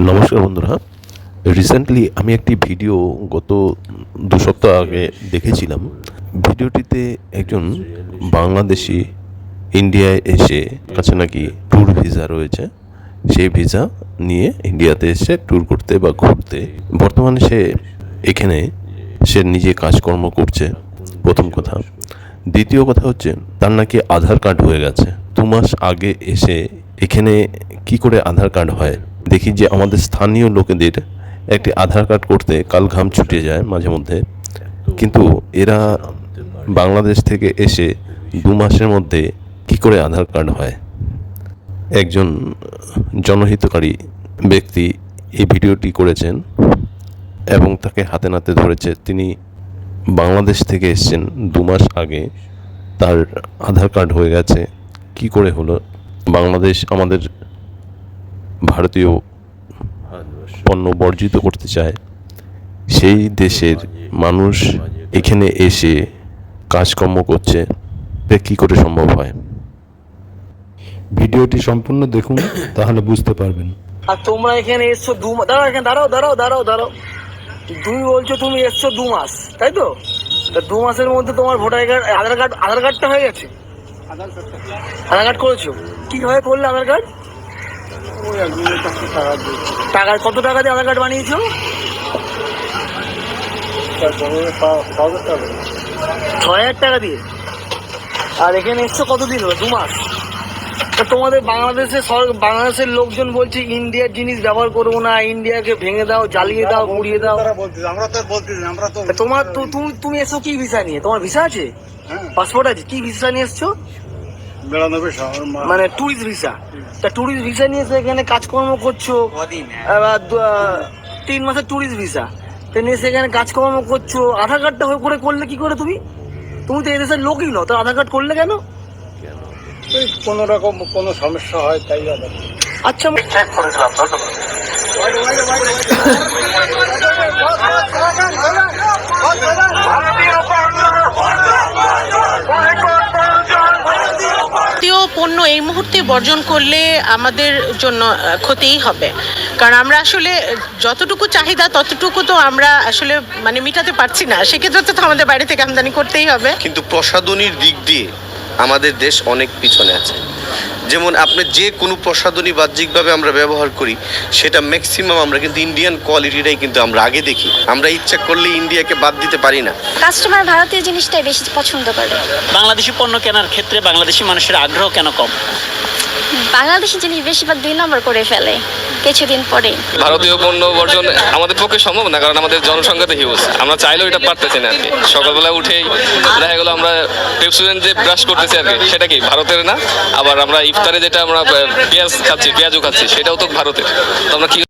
নমস্কার বন্ধুরা, রিসেন্টলি আমি একটি ভিডিও গত 2 সপ্তাহ আগে দেখেছিলাম। ভিডিওটিতে একজন বাংলাদেশি ইন্ডিয়ায় এসে কাছে নাকি ট্যুর ভিসা রয়েছে, সেই ভিসা নিয়ে ইন্ডিয়াতে এসে ট্যুর করতে বা ঘুরতে। বর্তমানে এখানে সে নিজে কাজকর্ম করছে, প্রথম কথা। দ্বিতীয় কথা হচ্ছে তার নাকি আধার কার্ড হয়ে গেছে। 2 মাস আগে এসে এখানে কি করে আধার কার্ড হয়? দেখি যে আমাদের স্থানীয় লোকেদের একটি আধার কার্ড করতে কাল ঘাম ছুটে যায় মাঝে মধ্যে, কিন্তু এরা বাংলাদেশ থেকে এসে 2 মাসের মধ্যে কি করে আধার কার্ড হয়? একজন জনহিতকারী ব্যক্তি এই ভিডিওটি করেছেন এবং তাকে হাতে নাতে ধরেছে। তিনি বাংলাদেশ থেকে এসেছেন 2 মাস আগে, তার আধার কার্ড হয়ে গেছে। কি করে হলো? বাংলাদেশ আমাদের ভারতীয় পণ্য বর্জিত করতে চায়, সেই দেশের মানুষ এখানে এসে কাজকর্ম করছে, এটা কী করে সম্ভব হয়? ভিডিওটি সম্পূর্ণ দেখুন, তাহলে বুঝতে পারবেন। আর তোমরা এখানে এসছো দাঁড়াও, এখানে দাঁড়াও। তুমি বলছো তুমি এসছো 2 মাস, তাই তো? 2 মাসের মধ্যে তোমার ভোটার কার্ড, আধার কার্ডটা হয়ে গেছে? আধার কার্ড করেছো? কিভাবে করলে আধার কার্ড? টাকা কত টাকা দিয়ে আধার কার্ড বানিয়েছো? 6,000 টাকা দিয়ে। আর এখানে এসছো কতদিন হলো? 2 মাস। তা তোমাদের বাংলাদেশের লোকজন বলছে ইন্ডিয়ার জিনিস ব্যবহার করবো না, ইন্ডিয়াকে ভেঙে দাও, জ্বালিয়ে দাও, পুড়িয়ে দাও। তোমার তুমি এসছো কি ভিসা নিয়ে? তোমার ভিসা আছে, পাসপোর্ট আছে? কি ভিসা নিয়ে এসছো? মানে ট্যুরিস্ট ভিসা। তা ট্যুরিস্ট ভিসা নিয়ে এসে এখানে কাজকর্ম করছো, 3 মাসের ট্যুরিস্ট ভিসা নিয়ে সেখানে কাজকর্ম করছো। আধার কার্ডটা করলে কি করে? তুমি তো এদেশের লোকই নও, তো আধার কার্ড করলে কেন? কোনো রকম কোনো সমস্যা হয় তাই। আচ্ছা, আমি চেক করেছিলাম। ভারতীয় পণ্য এই মুহূর্তে বর্জন করলে আমাদের জন্য ক্ষতিই হবে, কারণ আমরা আসলে যতটুকু চাহিদা ততটুকু তো আমরা আসলে মেটাতে পারছি না। সেক্ষেত্রে তো আমাদের বাইরে থেকে আমদানি করতেই হবে। কিন্তু প্রসাধনীর দিক দিয়ে আমাদের দেশ অনেক পিছনে আছে। যেমন আপনি যে কোনো প্রসাধনী বাহ্যিকভাবে আমরা ব্যবহার করি, সেটা ম্যাক্সিমাম আমরা কিন্তু ইন্ডিয়ান কোয়ালিটিটাই কিন্তু আমরা আগে দেখি। আমরা ইচ্ছা করলে ইন্ডিয়াকে বাদ দিতে পারি না। কাস্টমার ভারতীয় জিনিসটাই বেশি পছন্দ করে। বাংলাদেশি পণ্য কেনার ক্ষেত্রে বাংলাদেশি মানুষের আগ্রহ কেন কম? বাংলাদেশি জিনিস বেশিরভাগ 2 নম্বর করে ফেলে কিছুদিন পরে। ভারতীয় পণ্য বর্জন আমাদের পক্ষে সম্ভব না, কারণ আমাদের জনসংখ্যা তো হিউজ। আমরা চাইলেও এটা পারতেছি না আর কি। সকালবেলা উঠেই দেখা গেলো আমরা পেপসোডেন্ট যে ব্রাশ করতেছি আর কি, সেটা কি ভারতের না? আবার আমরা ইফতারে যেটা আমরা পেঁয়াজও খাচ্ছি, সেটাও তো ভারতের। তো আমরা কি